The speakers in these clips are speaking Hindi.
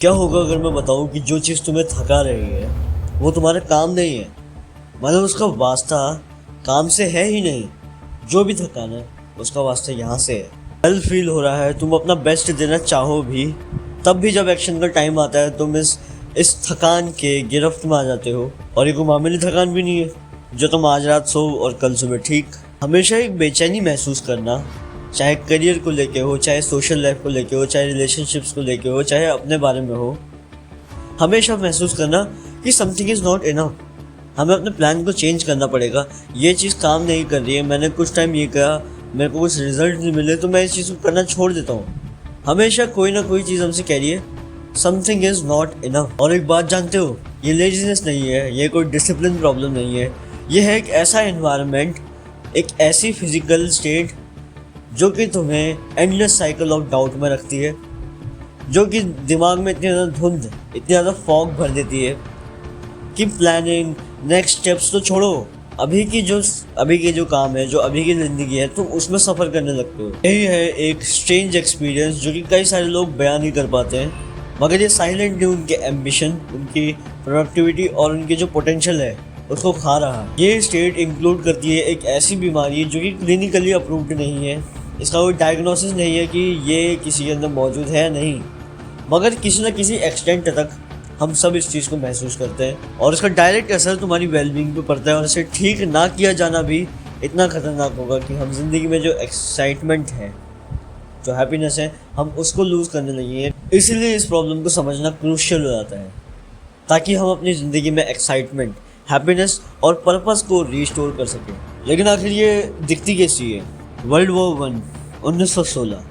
क्या होगा अगर मैं बताऊं कि जो चीज़ तुम्हें थका रही है वो तुम्हारा काम नहीं है। मतलब उसका वास्ता काम से है ही नहीं। जो भी थकान है उसका वास्ता यहाँ से है। डल फील हो रहा है, तुम अपना बेस्ट देना चाहो भी, तब भी जब एक्शन का टाइम आता है तुम इस थकान के गिरफ्त में आ जाते हो। और ये कोई मामूली थकान भी नहीं है जो तुम आज रात सो और कल सुबह ठीक। हमेशा एक बेचैनी महसूस करना, चाहे करियर को लेके हो, चाहे सोशल लाइफ को लेके हो, चाहे रिलेशनशिप्स को लेके हो, चाहे अपने बारे में हो। हमेशा महसूस करना कि समथिंग इज़ नॉट इनफ। हमें अपने प्लान को चेंज करना पड़ेगा। ये चीज़ काम नहीं कर रही है, मैंने कुछ टाइम ये कहा, मेरे को कुछ रिजल्ट नहीं मिले तो मैं इस चीज़ को करना छोड़ देता हूँ। हमेशा कोई ना कोई चीज़ हमसे कह रही है समथिंग इज़ नॉट इनफ। और एक बात जानते हो, ये लेजीनेस नहीं है, ये कोई डिसिप्लिन प्रॉब्लम नहीं है। ये है एक ऐसा एनवायरनमेंट, एक ऐसी फिजिकल स्टेट जो कि तुम्हें एंडलेस साइकिल ऑफ डाउट में रखती है, जो कि दिमाग में इतनी ज़्यादा धुंध, इतनी ज़्यादा फॉग भर देती है कि प्लानिंग, नेक्स्ट स्टेप्स तो छोड़ो, अभी के जो काम है, जो अभी की ज़िंदगी है, तुम उसमें सफ़र करने लगते हो। यही है एक स्ट्रेंज एक्सपीरियंस जो कि कई सारे लोग बयान नहीं कर पाते हैं, मगर ये साइलेंटली उनके एम्बिशन, उनकी प्रोडक्टिविटी और उनकी जो पोटेंशियल है उसको खा रहा है। ये स्टेट इंक्लूड करती है एक ऐसी बीमारी जो कि क्लिनिकली अप्रूव्ड नहीं है, इसका कोई डायग्नोसिस नहीं है कि ये किसी के अंदर मौजूद है नहीं, मगर किसी न किसी एक्सटेंट तक हम सब इस चीज़ को महसूस करते हैं और इसका डायरेक्ट असर तुम्हारी वेलबींग पे पड़ता है। और इसे ठीक ना किया जाना भी इतना ख़तरनाक होगा कि हम ज़िंदगी में जो एक्साइटमेंट है, जो हैप्पीनेस है, हम उसको लूज़ करने लगे हैं। इसीलिए इस प्रॉब्लम को समझना क्रूशियल हो जाता है, ताकि हम अपनी ज़िंदगी में एक्साइटमेंट, हैप्पीनेस और पर्पस को रिस्टोर कर सकें। लेकिन आखिर ये दिखती कैसी है? वर्ल्ड वॉर 1 1916,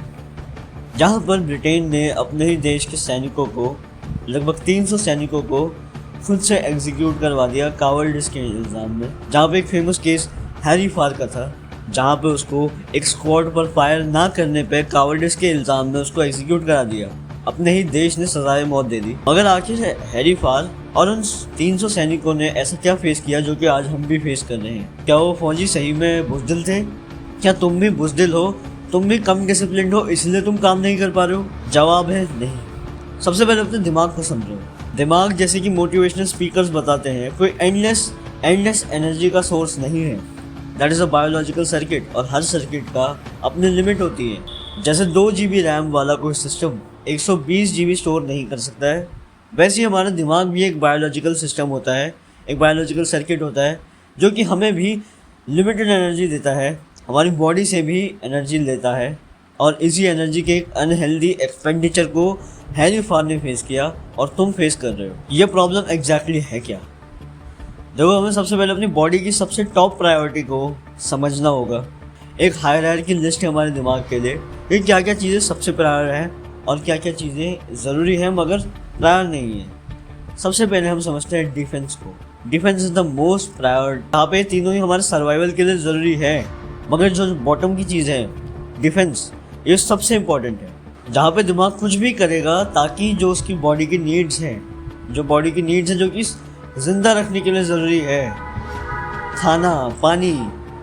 जहाँ पर ब्रिटेन ने अपने ही देश के सैनिकों को, लगभग 300 सैनिकों को खुद से एग्जीक्यूट करवा दिया कावर्डिस के इल्ज़ाम में। जहाँ पे एक फेमस केस हैरी फार का था, जहाँ पे उसको एक स्क्वाड पर फायर ना करने पे कावर्डिस के इल्ज़ाम में उसको एग्जीक्यूट करा दिया। अपने ही देश ने सजाए मौत दे दी। मगर आखिर हैरी फार और उन 300 सैनिकों ने ऐसा क्या फेस किया जो कि आज हम भी फेस कर रहे हैं? क्या वो फौजी सही में बुज़दिल थे? क्या तुम भी बुज़दिल हो? तुम भी कम डिसिप्लिन हो, इसलिए तुम काम नहीं कर पा रहे हो? जवाब है नहीं। सबसे पहले अपने दिमाग को समझो। दिमाग, जैसे कि मोटिवेशनल स्पीकर्स बताते हैं, कोई एंडलेस एनर्जी का सोर्स नहीं है। That is a biological circuit, और हर सर्किट का अपनी लिमिट होती है। जैसे 2 GB रैम वाला कोई सिस्टम 120 GB स्टोर नहीं कर सकता है, वैसे ही हमारा दिमाग भी एक बायोलॉजिकल सिस्टम होता है, एक बायोलॉजिकल सर्किट होता है, जो कि हमें भी लिमिटेड एनर्जी देता है, हमारी बॉडी से भी एनर्जी लेता है। और इसी एनर्जी के एक अनहेल्दी एक्सपेंडिचर को हैरी फार ने फेस किया और तुम फेस कर रहे हो। ये प्रॉब्लम एग्जैक्टली है क्या? देखो, हमें सबसे पहले अपनी बॉडी की सबसे टॉप प्रायोरिटी को समझना होगा। एक हायरार्की लिस्ट है हमारे दिमाग के लिए कि क्या क्या चीज़ें सबसे प्रायर हैं और क्या क्या चीज़ें ज़रूरी हैं मगर प्रायर नहीं है। सबसे पहले हम समझते हैं डिफेंस को। Defence is the most prior. यहाँ पे तीनों ही हमारे सर्वाइवल के लिए ज़रूरी है, मगर जो बॉटम की चीज़ है डिफेंस, ये सबसे इम्पॉर्टेंट है। जहाँ पे दिमाग कुछ भी करेगा ताकि जो उसकी बॉडी की नीड्स हैं, जो कि ज़िंदा रखने के लिए ज़रूरी है, खाना, पानी,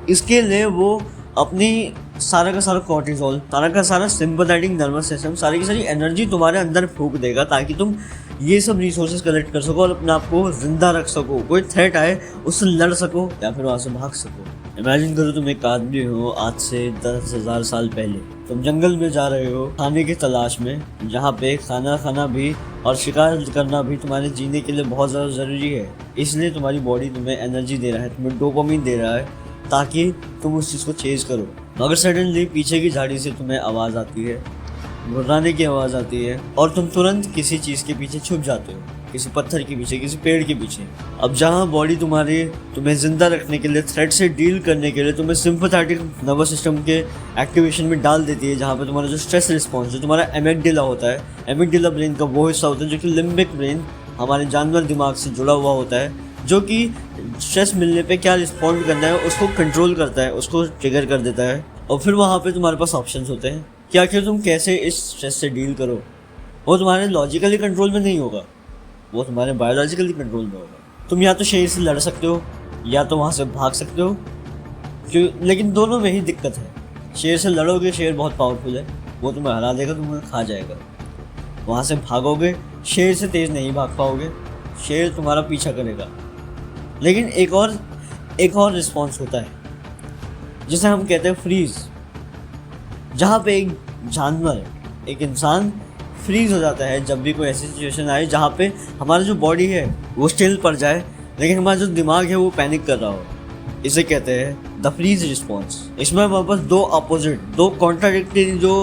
इसके लिए वो अपनी सारा का सारा कॉर्टिसोल, सारा का सारा सिंपैथेटिक नर्वस सिस्टम, सारी की सारी एनर्जी तुम्हारे अंदर फूंक देगा ताकि तुम ये सब रिसोर्सेज कलेक्ट कर सको और अपने आप को जिंदा रख सको। कोई थ्रेट आए उससे लड़ सको या फिर वहाँ से भाग सको। इमेजिन करो तुम एक आदमी हो, आज से 10,000 साल पहले तुम जंगल में जा रहे हो खाने की तलाश में, जहाँ पे खाना खाना भी और शिकार करना भी तुम्हारे जीने के लिए बहुत ज़्यादा ज़रूरी है। इसलिए तुम्हारी बॉडी तुम्हें एनर्जी दे रहा है, तुम्हें डोपामिन दे रहा है ताकि तुम उस चीज़ को चेज करो। मगर सडनली पीछे की झाड़ी से तुम्हें आवाज़ आती है, घुर्राने की आवाज़ आती है और तुम तुरंत किसी चीज़ के पीछे छुप जाते हो, किसी पत्थर के पीछे, किसी पेड़ के पीछे। अब जहाँ बॉडी तुम्हें ज़िंदा रखने के लिए, थ्रेट से डील करने के लिए तुम्हें सिंपैथेटिक नर्वस सिस्टम के एक्टिवेशन में डाल देती है, जहाँ पे तुम्हारा जो स्ट्रेस रिस्पॉन्स, जो तुम्हारा एमिगडाला होता है, एमिगडाला ब्रेन का वो हिस्सा होता है जो कि लिम्बिक ब्रेन हमारे जानवर दिमाग से जुड़ा हुआ होता है, जो कि स्ट्रेस मिलने पे क्या रिस्पॉन्ड करना है उसको कंट्रोल करता है, उसको ट्रिगर कर देता है। और फिर वहाँ पे तुम्हारे पास ऑप्शंस होते हैं कि आखिर तुम कैसे इस स्ट्रेस से डील करो। वो तुम्हारे लॉजिकली कंट्रोल में नहीं होगा, वो तुम्हारे बायोलॉजिकली कंट्रोल में होगा। तुम या तो शेर से लड़ सकते हो या तो वहाँ से भाग सकते हो, लेकिन दोनों में ही दिक्कत है। शेर से लड़ोगे, शेर बहुत पावरफुल है, वो तुम्हें हरा देगा, तुम्हें खा जाएगा। वहाँ से भागोगे, शेर से तेज़ नहीं भाग पाओगे, शेर तुम्हारा पीछा करेगा। लेकिन एक और रिस्पॉन्स होता है जिसे हम कहते हैं फ्रीज, जहाँ पे एक जानवर, एक इंसान फ्रीज हो जाता है जब भी कोई ऐसी सिचुएशन आए जहाँ पे हमारा जो बॉडी है वो स्टिल पड़ जाए, लेकिन हमारा जो दिमाग है वो पैनिक कर रहा हो। इसे कहते हैं द फ्रीज रिस्पॉन्स। इसमें हमारे पास दो कॉन्ट्राडिक्टरी जो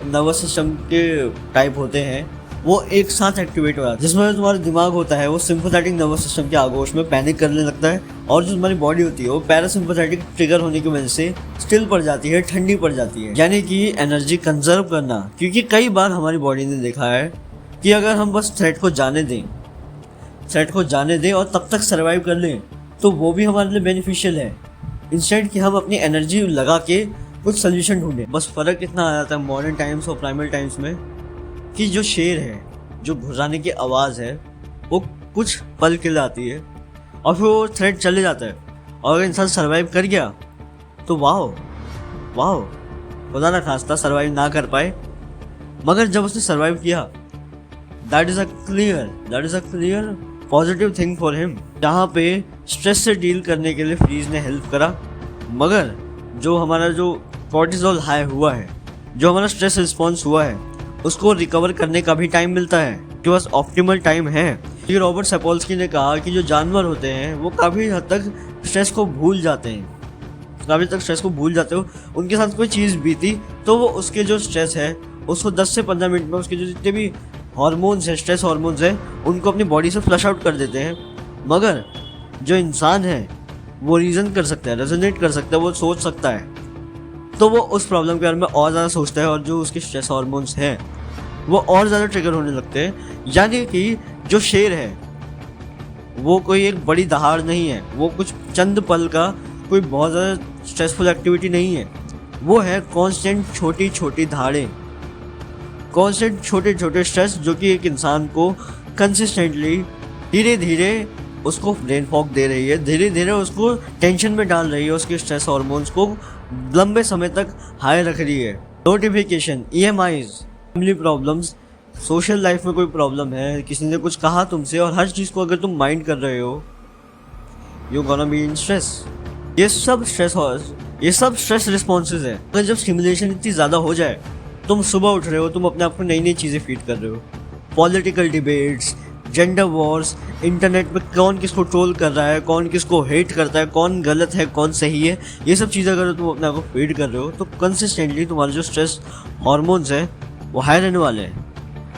नर्वस सिस्टम के टाइप होते हैं वो एक साथ एक्टिवेट हो जाता है, जिसमें तुम्हारा दिमाग होता है वो सिंपैथेटिक नर्वस सिस्टम के आगोश में पैनिक करने लगता है, और जो तुम्हारी बॉडी होती है वो पैरासिम्पैथेटिक ट्रिगर होने की वजह से स्टिल पड़ जाती है, ठंडी पड़ जाती है, यानी कि एनर्जी कंजर्व करना। क्योंकि कई बार हमारी बॉडी ने देखा है कि अगर हम बस थ्रेट को जाने दें और तब तक सर्वाइव कर लें तो वो भी हमारे लिए बेनिफिशियल है, इंस्टेड कि हम अपनी एनर्जी लगा के कुछ सोल्यूशन ढूंढें। बस फ़र्क इतना आ जाता है मॉडर्न टाइम्स और प्राइमल टाइम्स में कि जो शेर है, जो घुर्राने की आवाज़ है, वो कुछ पल के लिए आती है और फिर वो थ्रेट चले जाता है, और अगर इंसान सर्वाइव कर गया तो वाह, खुदा ना खास्ता सर्वाइव ना कर पाए, मगर जब उसने सर्वाइव किया that is a clear positive thing for him. जहाँ पे स्ट्रेस से डील करने के लिए फ्रीज ने हेल्प करा, मगर जो हमारा जो कॉर्टिसोल हाई हुआ है, जो हमारा स्ट्रेस रिस्पॉन्स हुआ है, उसको रिकवर करने का भी टाइम मिलता है, जो बस ऑप्टिमल टाइम है। ये रॉबर्ट सपोल्स्की ने कहा कि जो जानवर होते हैं वो काफ़ी हद तक स्ट्रेस को भूल जाते हैं, हो उनके साथ कोई चीज़ बीती तो वो उसके जो स्ट्रेस है उसको 10 से 15 मिनट में उसके जो जितने भी हार्मोन्स है, स्ट्रेस हार्मोन्स है, उनको अपनी बॉडी से फ्लश आउट कर देते हैं। मगर जो इंसान है वो रीज़न कर सकता है, रेजोनेट कर सकता है, वो सोच सकता है, तो वो उस प्रॉब्लम के बारे में और ज़्यादा सोचता है और जो उसके स्ट्रेस हार्मोन्स हैं वो और ज़्यादा ट्रिगर होने लगते हैं। यानी कि जो शेर है वो कोई एक बड़ी दहाड़ नहीं है, वो कुछ चंद पल का कोई बहुत ज़्यादा स्ट्रेसफुल एक्टिविटी नहीं है, वो है कॉन्स्टेंट छोटी धाड़ें, कॉन्स्टेंट छोटे स्ट्रेस जो कि एक इंसान को कंसिस्टेंटली धीरे धीरे उसको ब्रेन फॉग दे रही है, धीरे धीरे उसको टेंशन में डाल रही है, उसके स्ट्रेस हार्मोन्स को लंबे समय तक हाई रख रही है। Notification, EMIs, family problems, social life में कोई प्रॉब्लम है, किसी ने कुछ कहा तुमसे, और हर चीज़ को अगर तुम माइंड कर रहे हो, you gonna be in stress. ये सब स्ट्रेस रिस्पॉन्सेज है। अगर जब स्टिमुलेशन इतनी ज़्यादा हो जाए, तुम सुबह उठ रहे हो, तुम अपने आप को नई चीज़ें फीड कर रहे हो, political debates, gender Wars, internet पे कौन किसको ट्रोल कर रहा है, कौन किसको हेट करता है, कौन गलत है कौन सही है, ये सब चीज़ें अगर तुम अपने आप को फीड कर रहे हो तो कंसिस्टेंटली तुम्हारे जो स्ट्रेस हार्मोन्स हैं वो हाई रहने वाले हैं।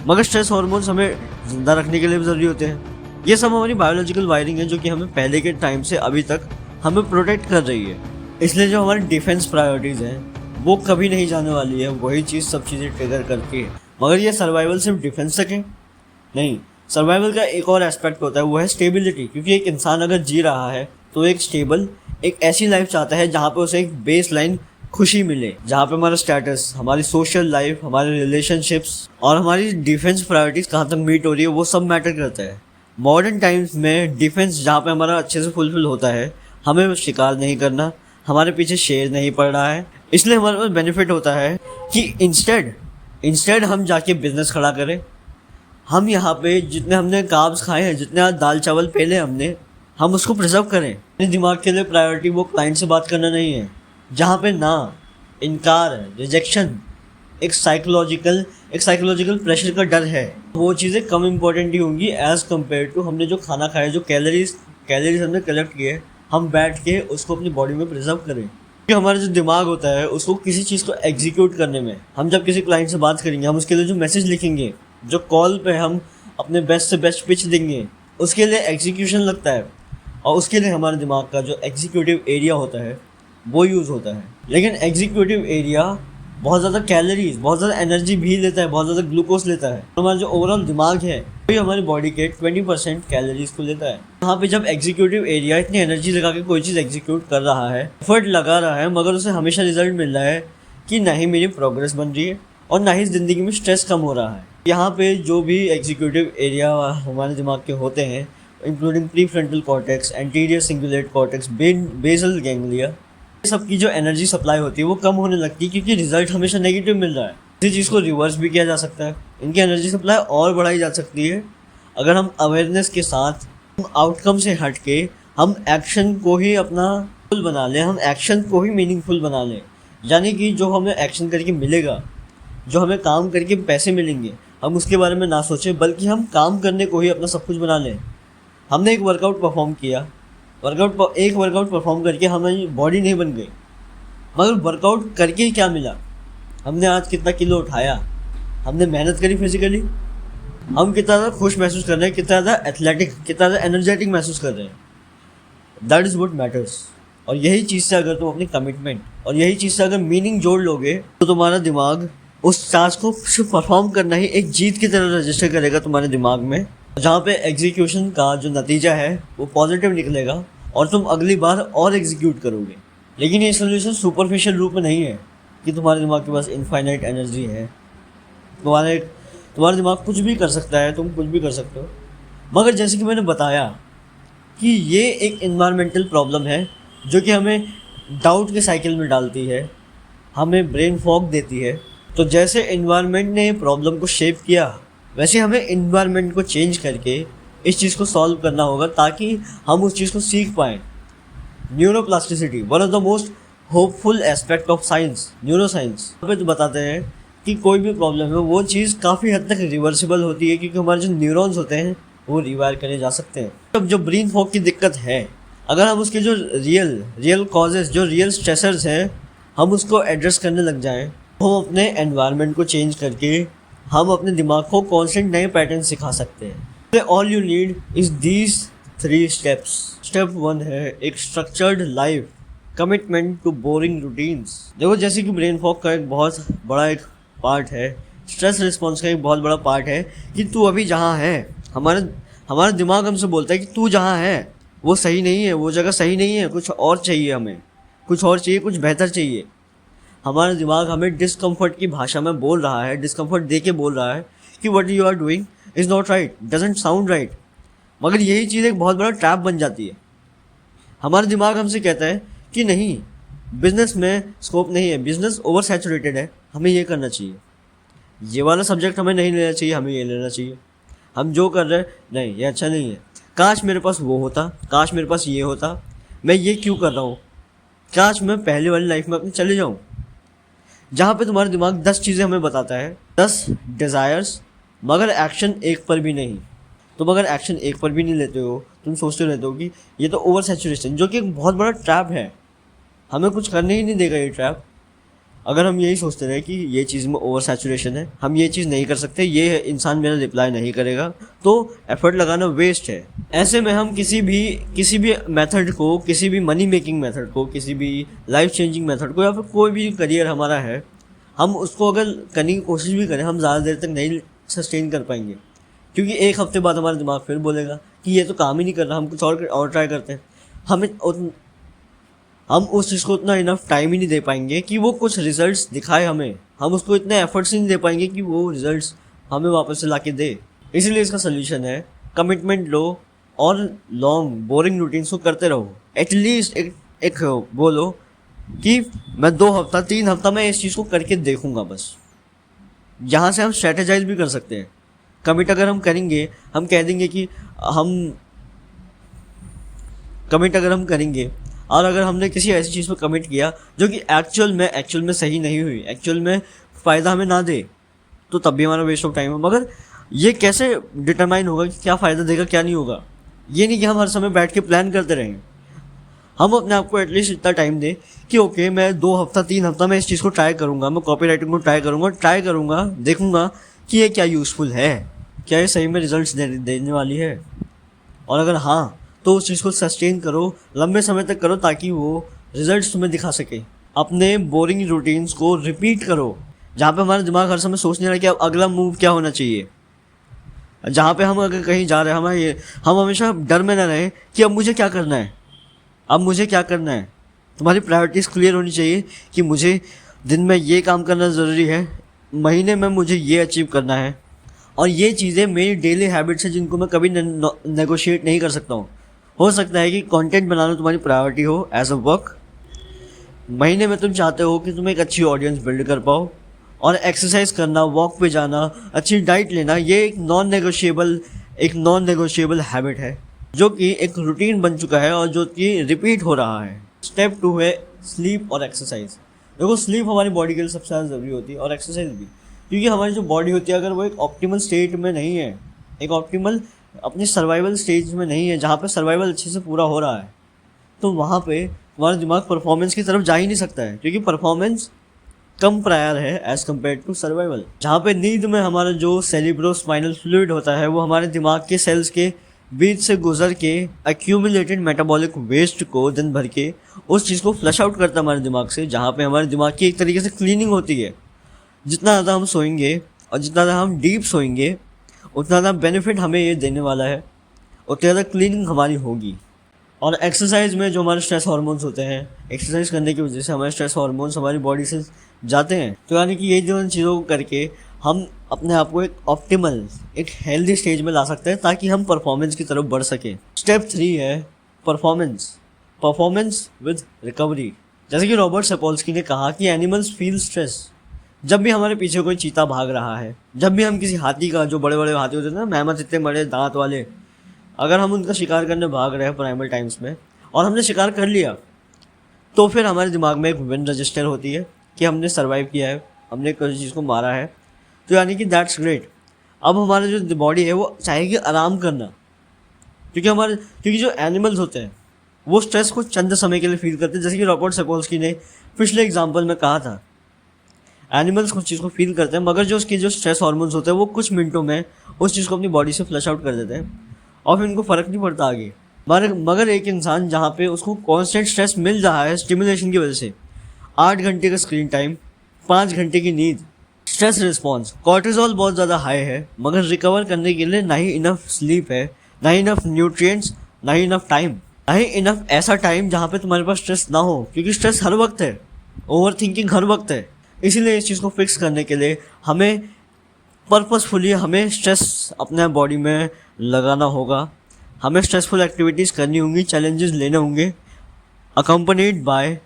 मगर स्ट्रेस हार्मोन्स हमें ज़िंदा रखने के लिए भी ज़रूरी होते हैं। ये सब हमारी बायोलॉजिकल वायरिंग है जो कि हमें पहले के टाइम से अभी तक हमें प्रोटेक्ट कर रही है। इसलिए जो हमारी डिफेंस प्रायोरिटीज़ हैं वो कभी नहीं जाने वाली है, वही चीज़ सब चीज़ें ट्रिगर करती है। मगर ये सर्वाइवल सिर्फ डिफेंस तक है नहीं, सर्वाइवल का एक और एस्पेक्ट होता है, वो है स्टेबिलिटी। क्योंकि एक इंसान अगर जी रहा है तो एक स्टेबल, एक ऐसी लाइफ चाहता है जहाँ पे उसे एक बेस लाइन खुशी मिले, जहाँ पे हमारा स्टेटस, हमारी सोशल लाइफ, हमारे रिलेशनशिप्स और हमारी डिफेंस प्रायोरिटीज़ कहाँ तक मीट हो रही है वो सब मैटर करता है। मॉडर्न टाइम्स में डिफेंस जहाँ पे हमारा अच्छे से फुलफिल होता है, हमें शिकार नहीं करना, हमारे पीछे शेर नहीं पड़ रहा है, इसलिए हमारे पास बेनिफिट होता है कि इंस्टेड हम जाके बिजनेस खड़ा करें। हम यहाँ पे जितने हमने कार्ब्स खाए हैं, जितने दाल चावल पहले हमने, हम उसको प्रिजर्व करें। अपने दिमाग के लिए प्रायोरिटी वो क्लाइंट से बात करना नहीं है, जहाँ पे ना इनकार, रिजेक्शन, एक साइकोलॉजिकल प्रेशर का डर है, वो चीज़ें कम इम्पोर्टेंट ही होंगी एज़ कम्पेयर टू हमने जो खाना खाया, जो कैलोरीज हमने कलेक्ट किए, हम बैठ के उसको अपनी बॉडी में प्रिजर्व करें। क्योंकि हमारा जो दिमाग होता है उसको किसी चीज़ को एग्जीक्यूट करने में, हम जब किसी क्लाइंट से बात करेंगे, हम उसके लिए जो मैसेज लिखेंगे, जो कॉल पे हम अपने बेस्ट से बेस्ट पिच देंगे, उसके लिए एग्जीक्यूशन लगता है, और उसके लिए हमारे दिमाग का जो एग्जीक्यूटिव एरिया होता है वो यूज़ होता है। लेकिन एग्जीक्यूटिव एरिया बहुत ज़्यादा कैलोरीज, बहुत ज़्यादा एनर्जी भी लेता है, बहुत ज़्यादा ग्लूकोज लेता है। हमारा जो ओवरऑल दिमाग है वही हमारी बॉडी के 20% कैलोरीज को लेता है। यहाँ पे जब एग्जीक्यूटिव एरिया इतनी एनर्जी लगा के कोई चीज़ एग्जीक्यूट कर रहा है, एफर्ट लगा रहा है, मगर उसे हमेशा रिजल्ट मिल रहा है कि ना ही मेरी प्रोग्रेस बन रही है और ना ही ज़िंदगी में स्ट्रेस कम हो रहा है। यहाँ पे जो भी एग्जीक्यूटिव एरिया हमारे दिमाग के होते हैं, including prefrontal cortex, anterior cingulate cortex, basal ganglia, सबकी जो एनर्जी सप्लाई होती है वो कम होने लगती है क्योंकि रिजल्ट हमेशा नेगेटिव मिल रहा है। इसी चीज़ को रिवर्स भी किया जा सकता है, इनकी एनर्जी सप्लाई और बढ़ाई जा सकती है अगर हम अवेयरनेस के साथ हम आउटकम से हट के हम एक्शन को ही अपना फुल बना लें, हम एक्शन को ही मीनिंगफुल बना लें, यानी कि जो हमें एक्शन करके मिलेगा, जो हमें काम करके पैसे मिलेंगे, हम उसके बारे में ना सोचें, बल्कि हम काम करने को ही अपना सब कुछ बना लें। हमने एक वर्कआउट परफॉर्म किया, एक वर्कआउट परफॉर्म करके हमारी बॉडी नहीं बन गई, मगर वर्कआउट करके ही क्या मिला? हमने आज कितना किलो उठाया, हमने मेहनत करी फिजिकली, हम कितना ज़्यादा खुश महसूस कर रहे हैं, कितना ज़्यादा एथलेटिक, कितना ज़्यादा एनर्जेटिक महसूस कर रहे हैं। That is what matters. और यही चीज़ से अगर तुम अपनी कमिटमेंट और यही चीज़ से अगर मीनिंग जोड़ लोगे, तो तुम्हारा दिमाग उस टास्क को सिर्फ परफॉर्म करना ही एक जीत की तरह रजिस्टर करेगा तुम्हारे दिमाग में, जहाँ पे एग्जीक्यूशन का जो नतीजा है वो पॉजिटिव निकलेगा और तुम अगली बार और एग्जीक्यूट करोगे। लेकिन ये सोल्यूशन सुपरफिशियल रूप में नहीं है कि तुम्हारे दिमाग के पास इनफाइनाइट एनर्जी है, तुम्हारा दिमाग कुछ भी कर सकता है, तुम कुछ भी कर सकते हो। मगर जैसे कि मैंने बताया कि ये एक इन्वायरमेंटल प्रॉब्लम है जो कि हमें डाउट के साइकिल में डालती है, हमें ब्रेन फॉग देती है। तो जैसे इन्वायरमेंट ने प्रॉब्लम को शेप किया, वैसे हमें इन्वायरमेंट को चेंज करके इस चीज़ को सॉल्व करना होगा, ताकि हम उस चीज़ को सीख पाएँ। Neuroplasticity, one of the most hopeful aspect of science, neuro science, यहाँ पे तो बताते हैं कि कोई भी प्रॉब्लम है वो चीज़ काफ़ी हद तक रिवर्सिबल होती है, क्योंकि हमारे जो न्यूरॉन्स होते हैं वो रिवायर करे जा सकते हैं। अब जो ब्रेन फॉग की दिक्कत है, अगर हम उसके जो रियल कॉजेज़, जो रियल स्ट्रेसर्स हैं, हम उसको एड्रेस करने लग जाएं, हम अपने एनवायरनमेंट को चेंज करके हम अपने दिमाग को कॉन्स्टेंट नए पैटर्न सिखा सकते हैं। All you need is these 3 steps. Step 1 है एक structured life, commitment to boring routines. देखो, जैसे कि ब्रेन फॉग का एक बहुत बड़ा एक पार्ट है, स्ट्रेस रिस्पॉन्स का एक बहुत बड़ा पार्ट है कि तू अभी जहाँ है, हमारा दिमाग हमसे बोलता है कि तू जहाँ है वो सही नहीं है, वो जगह सही नहीं है, कुछ और चाहिए, हमें कुछ और चाहिए, कुछ बेहतर चाहिए। हमारा दिमाग हमें डिस्कम्फर्ट की भाषा में बोल रहा है, डिस्कम्फर्ट दे के बोल रहा है कि what you are doing is not right, doesn't sound right. मगर यही चीज़ एक बहुत बड़ा ट्रैप बन जाती है। हमारा दिमाग हमसे कहता है कि नहीं, बिजनेस में स्कोप नहीं है, बिजनेस ओवर सैचुरेटेड है, हमें ये करना चाहिए, ये वाला सब्जेक्ट हमें नहीं लेना चाहिए, हमें ये लेना चाहिए, हम जो कर रहे हैं नहीं, ये अच्छा नहीं है, काश मेरे पास वो होता, काश मेरे पास ये होता, मैं ये क्यों कर रहा हूँ, काश मैं पहले वाली लाइफ में अपनी चले जाऊँ। जहाँ पे तुम्हारा दिमाग 10 चीज़ें हमें बताता है, 10 डिज़ायर्स, मगर एक्शन एक पर भी नहीं। तुम अगर एक्शन एक पर भी नहीं लेते हो, तुम सोचते रहते हो कि ये तो ओवर सैचुरेशन, जो कि एक बहुत बड़ा ट्रैप है, हमें कुछ करने ही नहीं देगा ये ट्रैप। अगर हम यही सोचते रहे कि ये चीज़ में ओवर सैचुरेशन है, हम ये चीज़ नहीं कर सकते, ये इंसान मेरा रिप्लाई नहीं करेगा, तो एफर्ट लगाना वेस्ट है। ऐसे में हम किसी भी मेथड को, किसी भी मनी मेकिंग मेथड को, किसी भी लाइफ चेंजिंग मेथड को, या फिर कोई भी करियर हमारा है, हम उसको अगर करने की कोशिश भी करें, हम ज़्यादा देर तक नहीं सस्टेन कर पाएंगे, क्योंकि एक हफ्ते बाद हमारा दिमाग फिर बोलेगा कि ये तो काम ही नहीं कर रहा, हम कुछ और ट्राई करते हैं। हम उस चीज़ को उतना इनफ टाइम ही नहीं दे पाएंगे कि वो कुछ रिजल्ट्स दिखाए हमें, हम उसको इतने एफर्ट्स ही नहीं दे पाएंगे कि वो रिजल्ट्स हमें वापस से ला के दे। इसीलिए इसका सोल्यूशन है कमिटमेंट लो और लॉन्ग बोरिंग रूटीन्स को करते रहो। एटलीस्ट एक बोलो कि मैं 2 हफ्ता 3 हफ्ता मैं इस चीज़ को करके देखूंगा बस। यहाँ से हम स्ट्रेटेजाइज भी कर सकते हैं। कमिट अगर हम करेंगे, हम कह देंगे कि कमिट अगर हम करेंगे, और अगर हमने किसी ऐसी चीज़ पर कमिट किया जो कि एक्चुअल में सही नहीं हुई, एक्चुअल में फ़ायदा हमें ना दे, तो तब भी हमारा वेस्ट ऑफ टाइम है। मगर ये कैसे डिटरमाइन होगा कि क्या फ़ायदा देगा, क्या नहीं होगा? ये नहीं कि हम हर समय बैठ के प्लान करते रहें। हम अपने आप को एटलीस्ट इतना टाइम दें कि ओके, मैं 2 हफ्ता 3 हफ्ता मैं इस चीज़ को ट्राई करूँगा, मैं कॉपी राइटिंग को ट्राई करूँगा, देखूँगा कि ये क्या यूज़फुल है, क्या ये सही में रिजल्ट्स देने वाली है, और अगर हाँ, तो उस चीज़ को सस्टेन करो, लंबे समय तक करो, ताकि वो रिजल्ट्स तुम्हें दिखा सके। अपने बोरिंग रूटीन्स को रिपीट करो, जहाँ पे हमारा दिमाग हर समय सोचने लगे कि अब अगला मूव क्या होना चाहिए। जहाँ पे हम अगर कहीं जा रहे हैं, हम हमेशा डर में ना रहें कि अब मुझे क्या करना है, अब मुझे क्या करना है। तुम्हारी प्रायोरिटीज़ क्लियर होनी चाहिए कि मुझे दिन में ये काम करना ज़रूरी है, महीने में मुझे ये अचीव करना है, और ये चीज़ें मेरी डेली हैबिट्स हैं जिनको मैं कभी नेगोशिएट नहीं कर सकता हूँ। हो सकता है कि कंटेंट बनाना तुम्हारी प्रायोरिटी हो एज अ वर्क, महीने में तुम चाहते हो कि तुम एक अच्छी ऑडियंस बिल्ड कर पाओ, और एक्सरसाइज करना, वॉक पे जाना, अच्छी डाइट लेना, ये एक नॉन नेगोशिएबल एक नॉन नेगोशिएबल हैबिट है, जो कि एक रूटीन बन चुका है और जो कि रिपीट हो रहा है। स्टेप 2 है स्लीप और एक्सरसाइज। देखो, स्लीप हमारी बॉडी के लिए सबसे ज़्यादा ज़रूरी होती है और एक्सरसाइज भी, क्योंकि हमारी जो बॉडी होती है अगर वो एक ऑप्टिमल स्टेट में नहीं है, एक ऑप्टिमल अपनी सर्वाइवल स्टेज में नहीं है जहाँ पे सर्वाइवल अच्छे से पूरा हो रहा है, तो वहाँ पे हमारा दिमाग परफॉर्मेंस की तरफ जा ही नहीं सकता है, क्योंकि परफॉर्मेंस कम प्रायर है एज़ कम्पेयर टू सर्वाइवल। जहाँ पे नींद में हमारा जो सेरिब्रोस्पाइनल फ्लूइड होता है वो हमारे दिमाग के सेल्स के बीच से गुजर के एक्यूमुलेटेड मेटाबॉलिक वेस्ट को दिन भर के उस चीज़ को फ्लश आउट करता है हमारे दिमाग से, जहाँ पे हमारे दिमाग की एक तरीके से क्लीनिंग होती है। जितना ज़्यादा हम सोएंगे और जितना ज़्यादा हम डीप सोएंगे उतना ज़्यादा बेनिफिट हमें ये देने वाला है, उतनी ज़्यादा क्लीनिंग हमारी होगी। और एक्सरसाइज में जो हमारे स्ट्रेस हार्मोन्स होते हैं, एक्सरसाइज करने की वजह से हमारे स्ट्रेस हार्मोन्स हमारी बॉडी से जाते हैं। तो यानी कि ये दोनों चीज़ों को करके हम अपने आप को एक ऑप्टिमल, एक हेल्दी स्टेज में ला सकते हैं ताकि हम परफॉर्मेंस की तरफ बढ़ सकें। स्टेप 3 है परफॉर्मेंस विद रिकवरी। जैसे कि रॉबर्ट सपोल्स्की ने कहा कि एनिमल्स फील स्ट्रेस। जब भी हमारे पीछे कोई चीता भाग रहा है, जब भी हम किसी हाथी का, जो बड़े बड़े हाथी होते हैं ना, मेहमत इतने बड़े दांत वाले, अगर हम उनका शिकार करने भाग रहे हैं प्राइमल टाइम्स में और हमने शिकार कर लिया, तो फिर हमारे दिमाग में एक विन रजिस्टर होती है कि हमने सर्वाइव किया है, हमने किसी चीज़ को मारा है, तो यानी कि दैट्स ग्रेट। अब हमारा जो बॉडी है वो चाहेगी आराम करना, क्योंकि जो एनिमल्स होते हैं वो स्ट्रेस को चंद समय के लिए फील करते हैं। जैसे कि रॉबर्ट सपोल्स्की ने पिछले एग्जाम्पल में कहा था, एनिमल्स कुछ चीज़ को फील करते हैं, मगर जो उसकी जो स्ट्रेस हार्मोन्स होते हैं वो कुछ मिनटों में उस चीज़ को अपनी बॉडी से फ्लश आउट कर देते हैं और फिर उनको फ़र्क नहीं पड़ता आगे। मगर एक इंसान जहाँ पे उसको कांस्टेंट स्ट्रेस मिल रहा है स्टिमुलेशन की वजह से, 8 घंटे का स्क्रीन टाइम, 5 घंटे की नींद, स्ट्रेस रिस्पॉन्स, कॉर्टिजोल बहुत ज़्यादा हाई है, मगर रिकवर करने के लिए ना ही इनफ स्लीप है, ना ही इनफ न्यूट्रिएंट्स, ना ही इनफ टाइम, ना ही इनफ ऐसा टाइम जहाँ पे तुम्हारे पास स्ट्रेस ना हो, क्योंकि स्ट्रेस हर वक्त है, ओवर थिंकिंग हर वक्त है। इसीलिए इस चीज़ को फिक्स करने के लिए हमें पर्पसफुली हमें स्ट्रेस अपने बॉडी में लगाना होगा, हमें स्ट्रेसफुल एक्टिविटीज़ करनी होंगी, चैलेंजेस लेने होंगे, accompanied by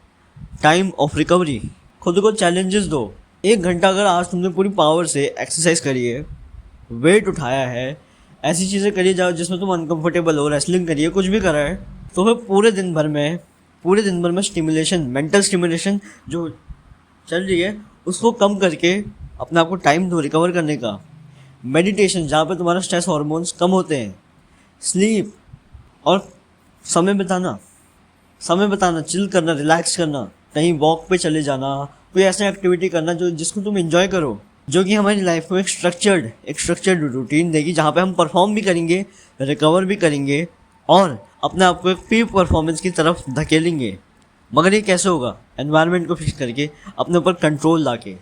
time of recovery. खुद को चैलेंजेस दो। 1 घंटा अगर आज तुमने पूरी पावर से एक्सरसाइज करी है, वेट उठाया है, ऐसी चीज़ें करी जाओ जिसमें तुम अनकंफर्टेबल हो, रेसलिंग करिए, कुछ भी करा है, तो फिर पूरे दिन भर में स्टिमुलेशन, मेंटल स्टिमुलेशन जो चल रही है उसको कम करके अपने आप को टाइम दो रिकवर करने का। मेडिटेशन, जहाँ पे तुम्हारा स्ट्रेस हार्मोन्स कम होते हैं, स्लीप और समय बिताना, चिल करना, रिलैक्स करना, कहीं वॉक पे चले जाना, कोई ऐसा एक्टिविटी करना जिसको तुम एंजॉय करो, जो कि हमारी लाइफ को एक स्ट्रक्चर्ड रूटीन देगी, जहाँ पे हम परफॉर्म भी करेंगे, रिकवर भी करेंगे और अपने आप को एक पीक परफॉर्मेंस की तरफ धकेलेंगे। मगर ये कैसे होगा? एनवायरनमेंट को फिक्स करके, अपने ऊपर कंट्रोल लाके।